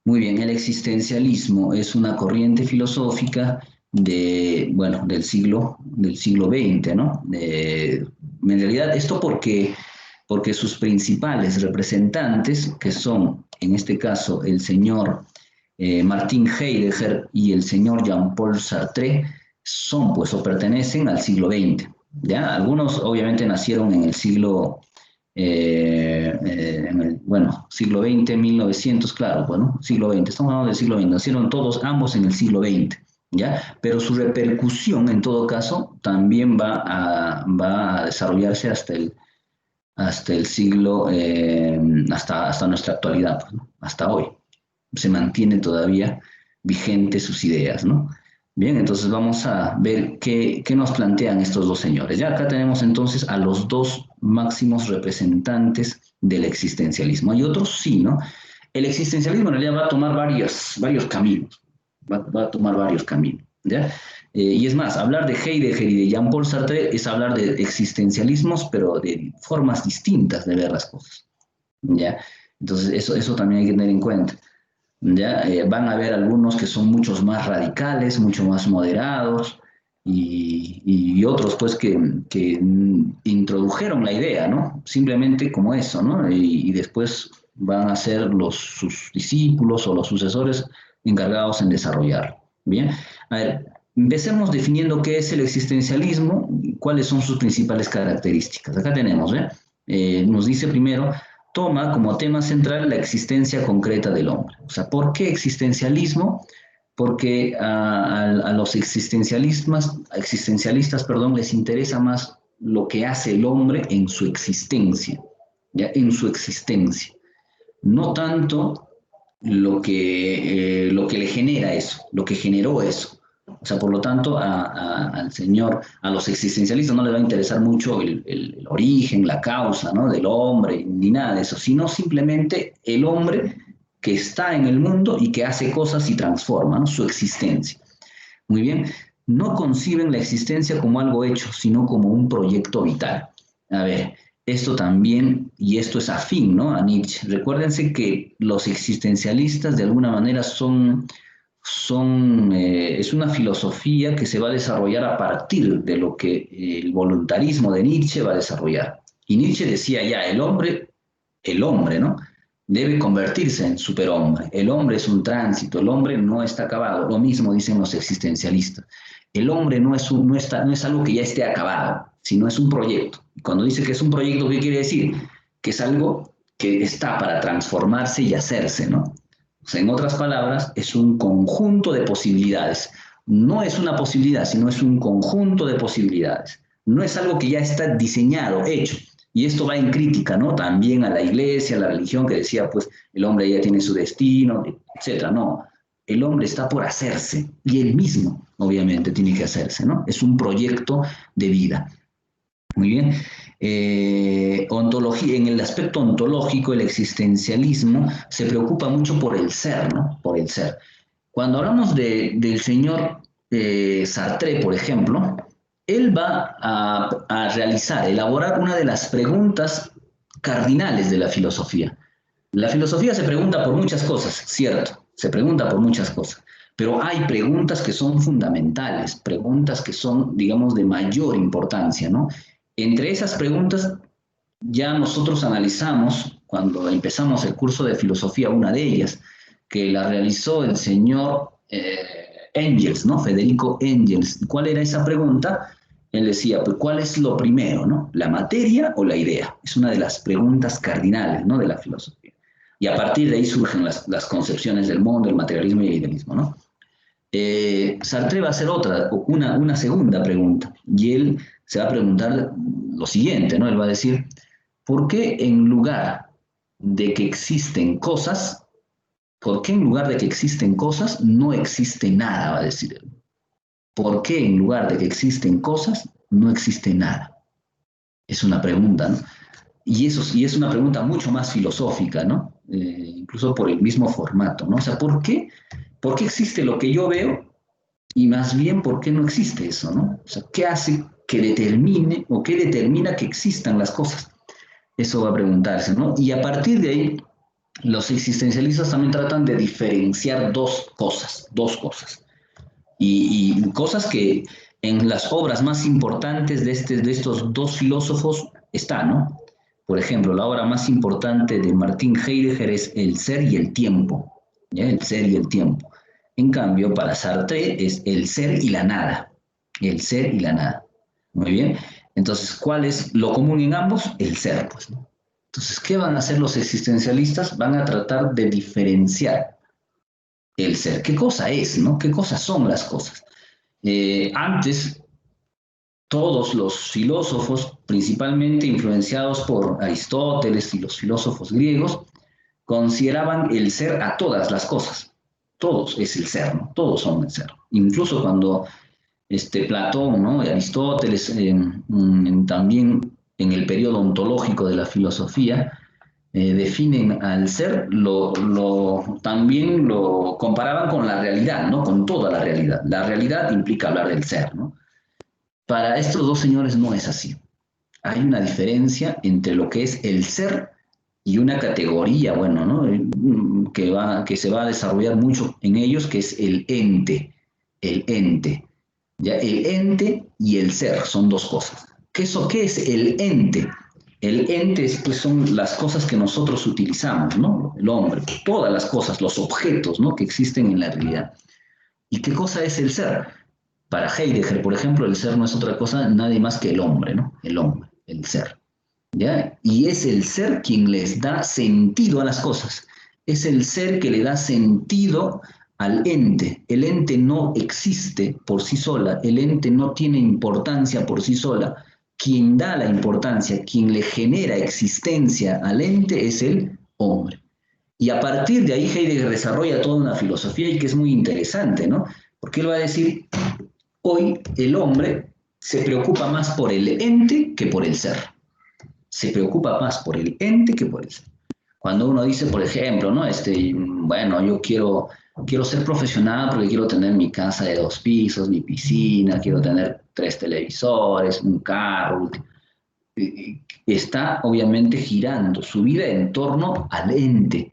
Muy bien, el existencialismo es una corriente filosófica bueno, del siglo XX, ¿no? En realidad, esto porque sus principales representantes, que son, en este caso, el señor Martin Heidegger y el señor Jean-Paul Sartre, son, pues, o pertenecen al siglo XX, ¿ya? Algunos, obviamente, nacieron en el bueno, siglo XX, 1900, claro, bueno, siglo XX, estamos hablando del siglo XX, nacieron todos, ambos en el siglo XX, ¿ya? Pero su repercusión, en todo caso, también va a desarrollarse hasta el siglo, hasta nuestra actualidad, pues, ¿no? Hasta hoy. Se mantiene todavía vigente sus ideas, ¿no? Bien, entonces vamos a ver qué nos plantean estos dos señores. Ya acá tenemos entonces a los dos máximos representantes del existencialismo. Hay otros, sí, ¿no? El existencialismo en realidad va a tomar varios caminos, va a tomar varios caminos, ¿ya? Y es más, hablar de Heidegger y de Jean-Paul Sartre es hablar de existencialismos, pero de formas distintas de ver las cosas, ¿ya? Entonces, eso también hay que tener en cuenta. ¿Ya? Van a haber algunos que son muchos más radicales, mucho más moderados, y otros pues que introdujeron la idea, ¿no? Simplemente como eso, ¿no? Y después van a ser sus discípulos o los sucesores encargados en desarrollarlo. Bien, a ver, empecemos definiendo qué es el existencialismo, cuáles son sus principales características. Acá tenemos, ¿eh? Nos dice primero toma como tema central la existencia concreta del hombre. O sea, ¿por qué existencialismo? Porque a los existencialistas, perdón, les interesa más lo que hace el hombre en su existencia, ¿ya? En su existencia. No tanto lo que le genera eso, lo que generó eso. O sea, por lo tanto, a los existencialistas no les va a interesar mucho el origen, la causa, ¿no? Del hombre, ni nada de eso, sino simplemente el hombre que está en el mundo y que hace cosas y transforma, ¿no? Su existencia. Muy bien, no conciben la existencia como algo hecho, sino como un proyecto vital. A ver, esto también, y esto es afín, ¿no? A Nietzsche. Recuérdense que los existencialistas de alguna manera es una filosofía que se va a desarrollar a partir de lo que el voluntarismo de Nietzsche va a desarrollar. Y Nietzsche decía ya, el hombre, ¿no? Debe convertirse en superhombre. El hombre es un tránsito, el hombre no está acabado. Lo mismo dicen los existencialistas. El hombre no es algo que ya esté acabado, sino es un proyecto. Y cuando dice que es un proyecto, ¿qué quiere decir? Que es algo que está para transformarse y hacerse, ¿no? O sea, en otras palabras, es un conjunto de posibilidades. No es una posibilidad, sino es un conjunto de posibilidades. No es algo que ya está diseñado, hecho. Y esto va en crítica, ¿no? También a la iglesia, a la religión, que decía, pues, el hombre ya tiene su destino, etcétera. No, el hombre está por hacerse y él mismo, obviamente, tiene que hacerse, ¿no? Es un proyecto de vida. Muy bien. En el aspecto ontológico, el existencialismo se preocupa mucho por el ser, ¿no? Por el ser. Cuando hablamos del señor Sartre, por ejemplo, él va a elaborar una de las preguntas cardinales de la filosofía. La filosofía se pregunta por muchas cosas, cierto, se pregunta por muchas cosas, pero hay preguntas que son fundamentales, preguntas que son, digamos, de mayor importancia, ¿no? Entre esas preguntas ya nosotros analizamos, cuando empezamos el curso de filosofía, una de ellas, que la realizó el señor Engels, ¿no? Federico Engels. ¿Cuál era esa pregunta? Él decía, pues, ¿cuál es lo primero, ¿no? ¿La materia o la idea? Es una de las preguntas cardinales, ¿no? De la filosofía. Y a partir de ahí surgen las concepciones del mundo, el materialismo y el idealismo, ¿no? Sartre va a hacer una segunda pregunta, y él se va a preguntar lo siguiente, ¿no? Él va a decir, ¿por qué en lugar de que existen cosas, por qué en lugar de que existen cosas no existe nada? Va a decir él. ¿Por qué en lugar de que existen cosas no existe nada? Es una pregunta, ¿no? Y es una pregunta mucho más filosófica, ¿no? Incluso por el mismo formato, ¿no? O sea, ¿por qué existe lo que yo veo y más bien por qué no existe eso, ¿no? O sea, ¿qué hace que determine o qué determina que existan las cosas? Eso va a preguntarse, ¿no? Y a partir de ahí los existencialistas también tratan de diferenciar dos cosas, y cosas que en las obras más importantes de estos dos filósofos están, ¿no? Por ejemplo, la obra más importante de Martin Heidegger es El ser y el tiempo, ¿ya? El ser y el tiempo. En cambio, para Sartre es el ser y la nada, el ser y la nada. Muy bien. Entonces, ¿cuál es lo común en ambos? El ser, pues, ¿no? Entonces, ¿qué van a hacer los existencialistas? Van a tratar de diferenciar el ser. ¿Qué cosa es, no? ¿Qué cosas son las cosas? Antes, todos los filósofos, principalmente influenciados por Aristóteles y los filósofos griegos, consideraban el ser a todas las cosas. Todos es el ser, ¿no? Todos son el ser. Incluso cuando Platón, ¿no? Y Aristóteles, también en el periodo ontológico de la filosofía, definen al ser, también lo comparaban con la realidad, ¿no? Con toda la realidad. La realidad implica hablar del ser, ¿no? Para estos dos señores no es así. Hay una diferencia entre lo que es el ser y una categoría, bueno, ¿no? Que se va a desarrollar mucho en ellos, que es el ente. El ente. ¿Ya? El ente y el ser son dos cosas. ¿Qué es el ente? El ente pues, son las cosas que nosotros utilizamos, ¿no? El hombre, todas las cosas, los objetos, ¿no? Que existen en la realidad. ¿Y qué cosa es el ser? Para Heidegger, por ejemplo, el ser no es otra cosa, nadie más que el hombre, ¿no? El hombre, el ser. ¿Ya? Y es el ser quien les da sentido a las cosas. Es el ser que le da sentido al ente. El ente no existe por sí sola, el ente no tiene importancia por sí sola. Quien da la importancia, quien le genera existencia al ente es el hombre. Y a partir de ahí Heidegger desarrolla toda una filosofía y que es muy interesante, ¿no? Porque él va a decir, hoy el hombre se preocupa más por el ente que por el ser. Se preocupa más por el ente que por el ser. Cuando uno dice, por ejemplo, ¿no? Bueno, yo quiero ser profesional porque quiero tener mi casa de 2 pisos, mi piscina, quiero tener 3 televisores, un carro. Está obviamente girando su vida en torno al ente.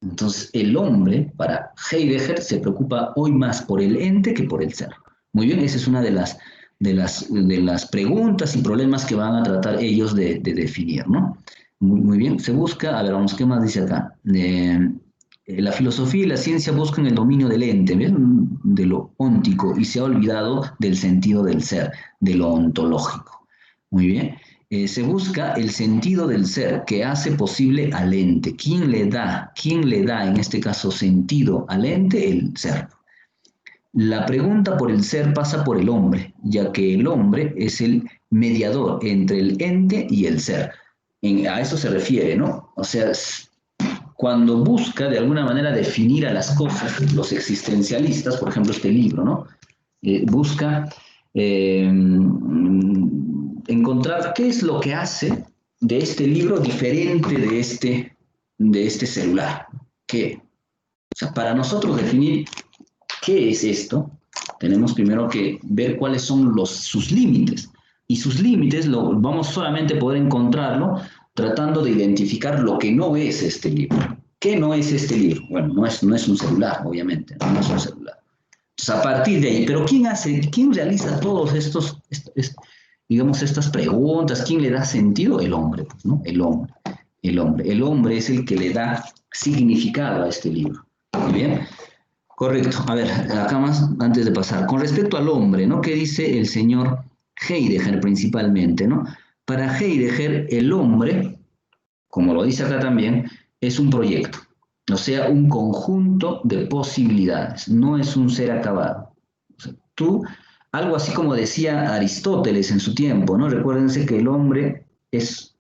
Entonces, el hombre, para Heidegger, se preocupa hoy más por el ente que por el ser. Muy bien, esa es una de las preguntas y problemas que van a tratar ellos de definir, ¿no? Muy bien, se busca, a ver, vamos, ¿qué más dice acá? La filosofía y la ciencia buscan el dominio del ente, ¿ven? De lo óntico, y se ha olvidado del sentido del ser, de lo ontológico. Muy bien. Se busca el sentido del ser que hace posible al ente. ¿Quién le da en este caso sentido al ente? El ser. La pregunta por el ser pasa por el hombre, ya que el hombre es el mediador entre el ente y el ser. A eso se refiere, ¿no? O sea, cuando busca de alguna manera definir a las cosas, los existencialistas, por ejemplo, este libro, ¿no? Busca encontrar qué es lo que hace de este libro diferente de este celular. ¿Qué? O sea, para nosotros definir qué es esto, tenemos primero que ver cuáles son sus límites. Y sus límites vamos solamente a poder encontrarlo tratando de identificar lo que no es este libro. ¿Qué no es este libro? Bueno, no es un celular, obviamente, no es un celular. Entonces, a partir de ahí, pero quién realiza todos digamos, estas preguntas? ¿Quién le da sentido? El hombre, pues, ¿no? El hombre. El hombre es el que le da significado a este libro. Muy bien. Correcto. A ver, acá más, antes de pasar. Con respecto al hombre, ¿no? ¿Qué dice el señor Heidegger principalmente, ¿no? Para Heidegger, el hombre, como lo dice acá también, es un proyecto, o sea, un conjunto de posibilidades, no es un ser acabado. O sea, algo así como decía Aristóteles en su tiempo, ¿no? Recuérdense que el hombre es,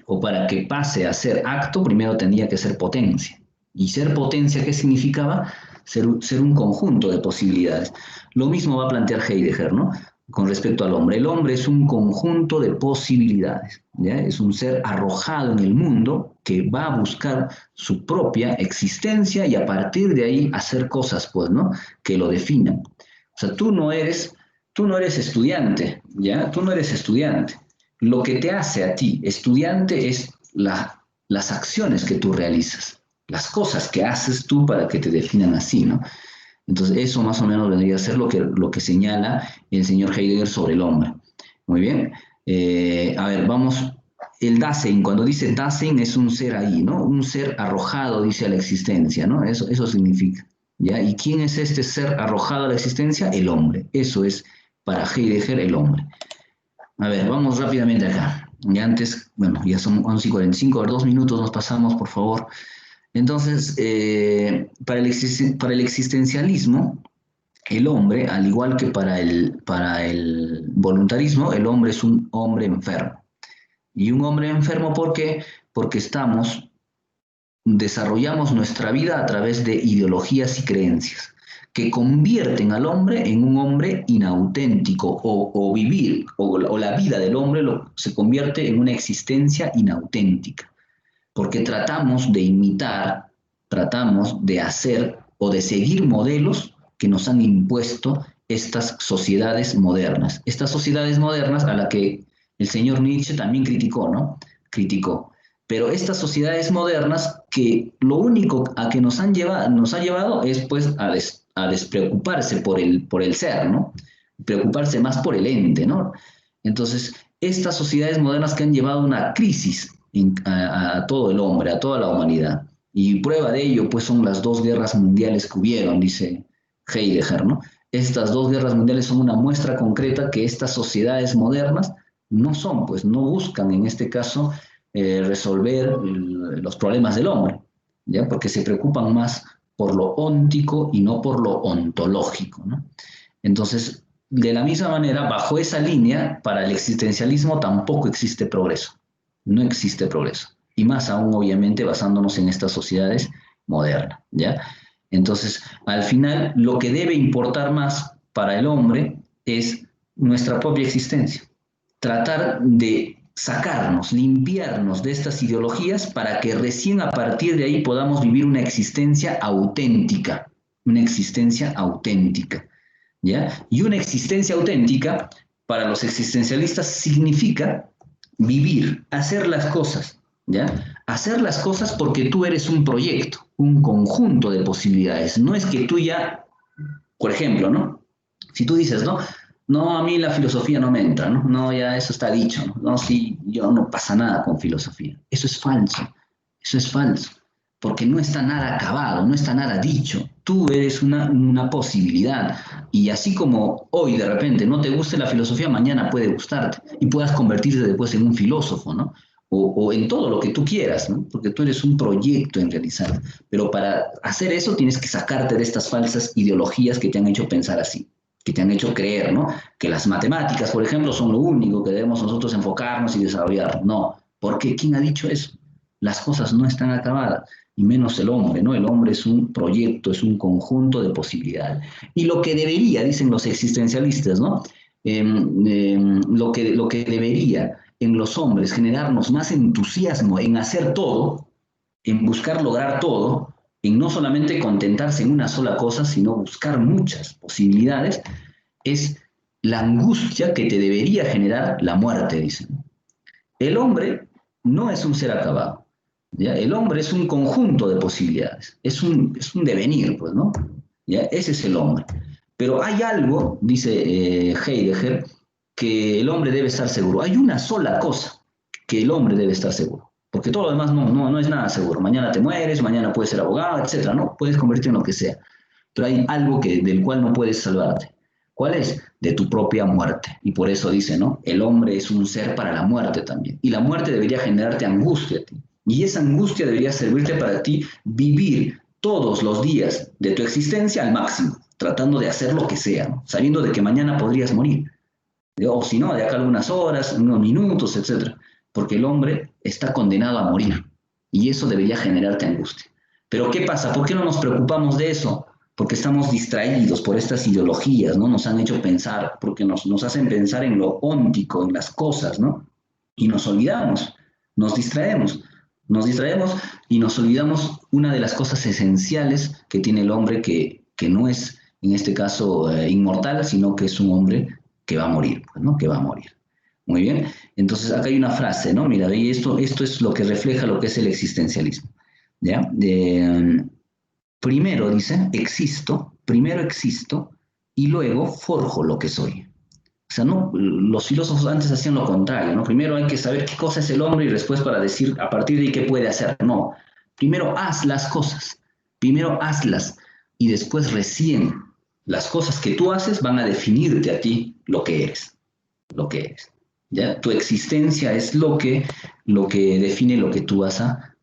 o para que pase a ser acto, primero tendría que ser potencia. ¿Y ser potencia qué significaba? Ser un conjunto de posibilidades. Lo mismo va a plantear Heidegger, ¿no? Con respecto al hombre. El hombre es un conjunto de posibilidades, ¿ya? Es un ser arrojado en el mundo que va a buscar su propia existencia y a partir de ahí hacer cosas, pues, ¿no? Que lo definan. O sea, tú no eres estudiante, ¿ya? Tú no eres estudiante. Lo que te hace a ti estudiante es las acciones que tú realizas. las cosas que haces tú para que te definan así, ¿no? Entonces, eso más o menos vendría a ser lo que señala el señor Heidegger sobre el hombre. Muy bien. A ver, vamos. El Dasein, cuando dice Dasein, es un ser ahí, ¿no? Un ser arrojado, dice, a la existencia, ¿no? Eso significa, ¿ya? ¿Y quién es este ser arrojado a la existencia? El hombre. Eso es, para Heidegger, el hombre. A ver, vamos rápidamente acá. Ya antes, bueno, ya son 11:45, a ver, 2 minutos nos pasamos, por favor. Entonces, para el existencialismo, el hombre, al igual que para el voluntarismo, el hombre es un hombre enfermo. Y un hombre enfermo, ¿por qué? Porque desarrollamos nuestra vida a través de ideologías y creencias que convierten al hombre en un hombre inauténtico o vivir, o la vida del hombre se convierte en una existencia inauténtica porque tratamos de imitar, tratamos de hacer o de seguir modelos que nos han impuesto estas sociedades modernas. Estas sociedades modernas a las que el señor Nietzsche también criticó, ¿no? Criticó. Pero estas sociedades modernas que lo único a que nos ha llevado es pues a despreocuparse por el ser, ¿no? Preocuparse más por el ente, ¿no? Entonces, estas sociedades modernas que han llevado a una crisis a todo el hombre, a toda la humanidad. Y prueba de ello, pues, son las 2 guerras mundiales que hubieron, dice Heidegger, ¿no? Estas 2 guerras mundiales son una muestra concreta que estas sociedades modernas no son, pues, no buscan en este caso resolver los problemas del hombre, ¿ya? Porque se preocupan más por lo óntico y no por lo ontológico, ¿no? Entonces, de la misma manera, bajo esa línea, para el existencialismo tampoco existe progreso. No existe progreso. Y más aún, obviamente, basándonos en estas sociedades modernas, ¿ya? Entonces, al final, lo que debe importar más para el hombre es nuestra propia existencia. Tratar de sacarnos, limpiarnos de estas ideologías para que recién a partir de ahí podamos vivir una existencia auténtica, una existencia auténtica, ¿ya? Y una existencia auténtica, para los existencialistas, significa vivir, hacer las cosas, ¿ya? Hacer las cosas porque tú eres un proyecto, un conjunto de posibilidades. No es que tú ya, por ejemplo, ¿no? Si tú dices, ¿no? No, a mí la filosofía no me entra, ¿no? No, ya eso está dicho, ¿no? No, sí, yo no pasa nada con filosofía. Eso es falso, porque no está nada acabado, no está nada dicho. Tú eres una posibilidad y así como hoy de repente no te guste la filosofía, mañana puede gustarte y puedas convertirte después en un filósofo, ¿no? O en todo lo que tú quieras, ¿no? Porque tú eres un proyecto en realizar. Pero para hacer eso tienes que sacarte de estas falsas ideologías que te han hecho pensar así, que te han hecho creer, ¿no? Que las matemáticas, por ejemplo, son lo único que debemos nosotros enfocarnos y desarrollar. No, ¿por qué? ¿Quién ha dicho eso? Las cosas no están acabadas, y menos el hombre, ¿no? El hombre es un proyecto, es un conjunto de posibilidades. Y lo que debería, dicen los existencialistas, ¿no? Lo que debería en los hombres generarnos más entusiasmo en hacer todo, en buscar lograr todo, en no solamente contentarse en una sola cosa, sino buscar muchas posibilidades, es la angustia que te debería generar la muerte, dicen. El hombre no es un ser acabado, ¿ya? El hombre es un conjunto de posibilidades, es un devenir, pues, ¿no? ¿Ya? Ese es el hombre. Pero hay algo, dice Heidegger, que el hombre debe estar seguro. Hay una sola cosa que el hombre debe estar seguro, porque todo lo demás no es nada seguro. Mañana te mueres, mañana puedes ser abogado, etcétera, ¿no? Puedes convertirte en lo que sea. Pero hay algo del cual no puedes salvarte. ¿Cuál es? De tu propia muerte. Y por eso dice, ¿no? El hombre es un ser para la muerte también. Y la muerte debería generarte angustia a ti. Y esa angustia debería servirte para ti vivir todos los días de tu existencia al máximo, tratando de hacer lo que sea, ¿no? Sabiendo de que mañana podrías morir. O si no, de acá algunas horas, unos minutos, etcétera. Porque el hombre está condenado a morir. Y eso debería generarte angustia. Pero ¿qué pasa? ¿Por qué no nos preocupamos de eso? Porque estamos distraídos por estas ideologías, ¿no? Nos han hecho pensar, porque nos hacen pensar en lo óntico, en las cosas, ¿no? Y nos olvidamos, nos distraemos y nos olvidamos una de las cosas esenciales que tiene el hombre, que no es, en este caso, inmortal, sino que es un hombre que va a morir, pues, ¿no? Que va a morir. Muy bien, entonces acá hay una frase, ¿no? Mira, y esto es lo que refleja lo que es el existencialismo. ¿Ya? Primero, dice, primero existo y luego forjo lo que soy. O sea, no, los filósofos antes hacían lo contrario, ¿no? Primero hay que saber qué cosa es el hombre y después para decir a partir de ahí qué puede hacer. No, primero haz las cosas, primero hazlas y después recién las cosas que tú haces van a definirte a ti lo que eres, lo que eres. ¿Ya? Tu existencia es lo que define lo que tú vas a